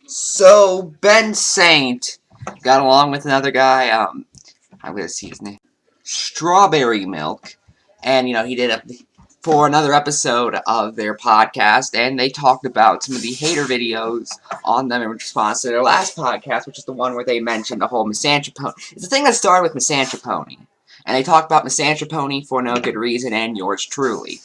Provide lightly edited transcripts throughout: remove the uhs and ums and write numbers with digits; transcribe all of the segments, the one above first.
So, Ben Saint got along with another guy, I'm gonna see his name. Strawberry Milk. And, he did for another episode of their podcast, and they talked about some of the hater videos on them in response to their last podcast, which is the one where they mentioned the whole MisAnthro Pony. It's the thing that started with MisAnthro Pony. And they talked about MisAnthro Pony for no good reason, and yours truly.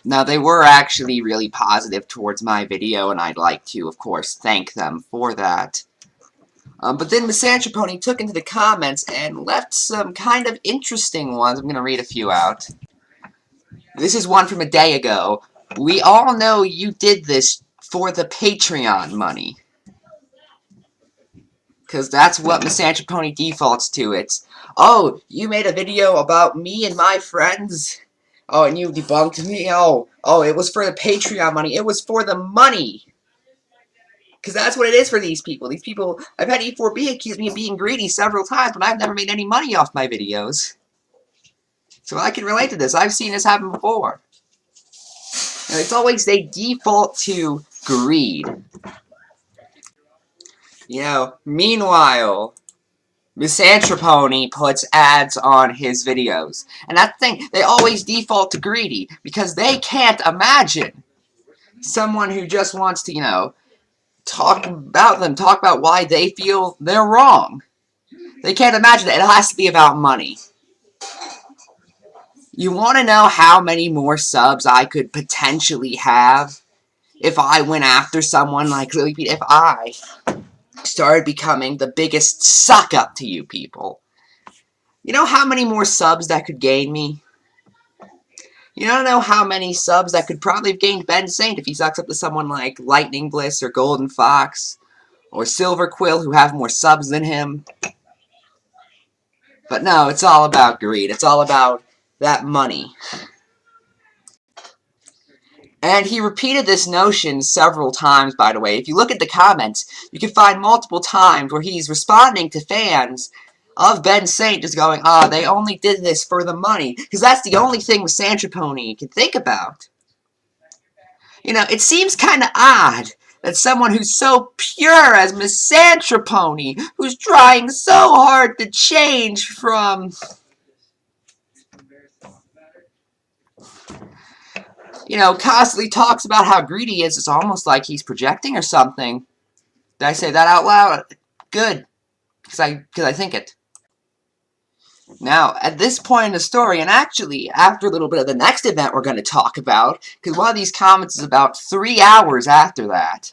Now, they were actually really positive towards my video, and I'd like to, of course, thank them for that. But then MisAnthro Pony took into the comments and left some kind of interesting ones. I'm going to read a few out. This is one from a day ago. We all know you did this for the Patreon money. Because that's what MisAnthro Pony defaults to. It's, oh, you made a video about me and my friends? Oh, and you debunked me? Oh, it was for the Patreon money. It was for the money. Because that's what it is for these people. These people, I've had E4B accuse me of being greedy several times, but I've never made any money off my videos. So I can relate to this. I've seen this happen before. And it's always they default to greed. Meanwhile, MisAnthro Pony puts ads on his videos. And that's the thing, they always default to greedy, because they can't imagine someone who just wants to, talk about why they feel they're wrong. They can't imagine it. It has to be about money. You want to know how many more subs I could potentially have if I went after someone like Lily Pete? If I started becoming the biggest suck-up to you people. You know how many more subs that could gain me? You don't know how many subs that could probably have gained Ben Saint if he sucks up to someone like Lightning Bliss or Golden Fox or Silver Quill, who have more subs than him. But no, it's all about greed. It's all about that money. And he repeated this notion several times, by the way. If you look at the comments, you can find multiple times where he's responding to fans of Ben Saint just going, they only did this for the money. Because that's the only thing MisAnthro Pony can think about. It seems kind of odd that someone who's so pure as MisAnthro Pony, who's trying so hard to change from... constantly talks about how greedy he is. It's almost like he's projecting or something. Did I say that out loud? Good. Because I think it. Now, at this point in the story, and actually, after a little bit of the next event we're going to talk about, because one of these comments is about 3 hours after that,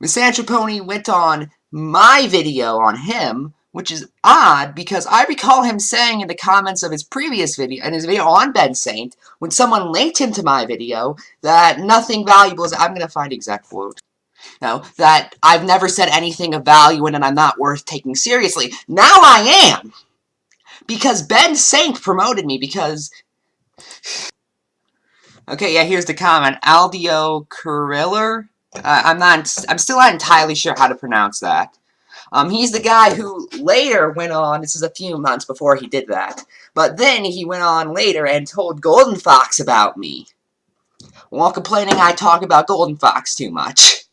MisAnthro Pony went on my video on him, which is odd, because I recall him saying in the comments of his previous video, and his video on Ben Saint, when someone linked him to my video, that nothing valuable is... I'm going to find the exact quote. No, that I've never said anything of value and I'm not worth taking seriously. Now I am! Because Ben Saint promoted me, because... Okay, yeah, here's the comment. Aldio Kuriller? I'm still not entirely sure how to pronounce that. He's the guy who later went on, this is a few months before he did that, but then he went on later and told Golden Fox about me, while complaining I talk about Golden Fox too much.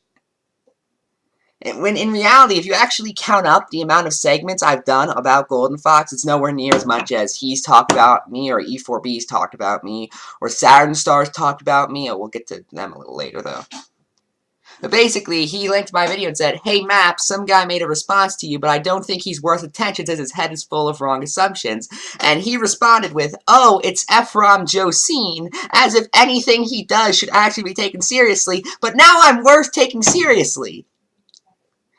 When in reality, if you actually count up the amount of segments I've done about Golden Fox, it's nowhere near as much as he's talked about me, or E4B's talked about me, or Saturn Star's talked about me. We'll get to them a little later, though. But basically, he linked my video and said, "Hey, Map, some guy made a response to you, but I don't think he's worth attention since his head is full of wrong assumptions." And he responded with, "Oh, it's Ephrom Josine, as if anything he does should actually be taken seriously, but now I'm worth taking seriously."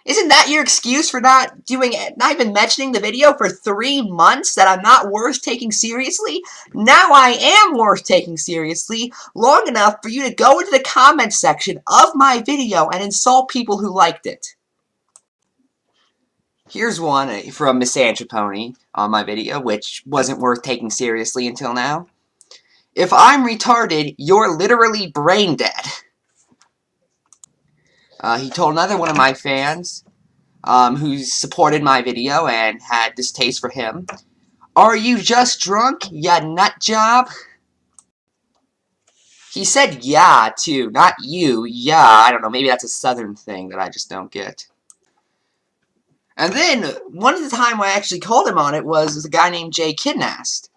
Isn't that your excuse for not even mentioning the video for 3 months, that I'm not worth taking seriously? Now I am worth taking seriously, long enough for you to go into the comments section of my video and insult people who liked it. Here's one from MisAnthro Pony on my video, which wasn't worth taking seriously until now. "If I'm retarded, you're literally brain dead." He told another one of my fans, who supported my video and had distaste for him, "Are you just drunk, ya nut job?" He said yeah, too. Not you. Yeah, I don't know. Maybe that's a southern thing that I just don't get. And then, one of the time I actually called him on it was a guy named Jay Kidnast,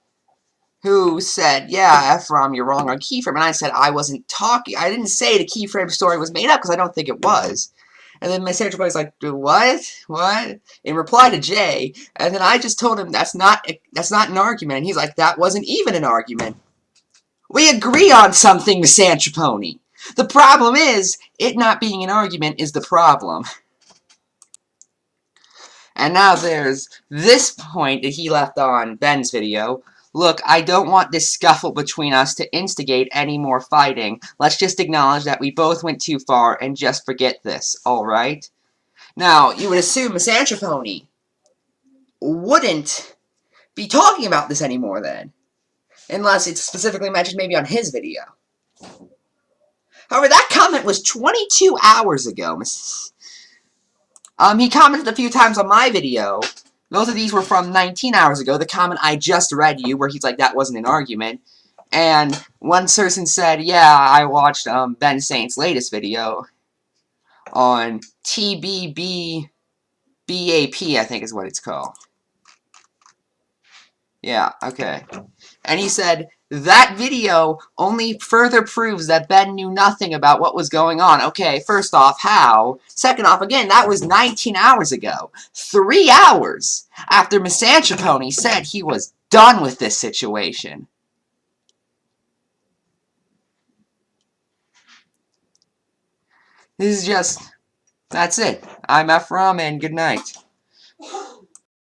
who said, yeah, Ephrom, you're wrong on keyframe. And I said, I wasn't talking. I didn't say the keyframe story was made up, because I don't think it was. And then MisAnthro Pony was like, what? What? In reply to Jay. And then I just told him that's not an argument. And he's like, that wasn't even an argument. We agree on something, MisAnthro Pony. The problem is, it not being an argument is the problem. And now there's this point that he left on Ben's video. Look, I don't want this scuffle between us to instigate any more fighting. Let's just acknowledge that we both went too far and just forget this, alright? Now, you would assume MisAnthro Pony wouldn't be talking about this anymore then. Unless it's specifically mentioned maybe on his video. However, that comment was 22 hours ago. He commented a few times on my video. Both of these were from 19 hours ago. The comment I just read you, where he's like, that wasn't an argument. And one person said, yeah, I watched Ben Saint's latest video on TBBBAP, I think is what it's called. Yeah, okay. And he said, that video only further proves that Ben knew nothing about what was going on. Okay, first off, how? Second off, again, that was 19 hours ago. 3 hours after MisAnthro Pony said he was done with this situation. This is just, that's it. I'm Ephrom, and good night.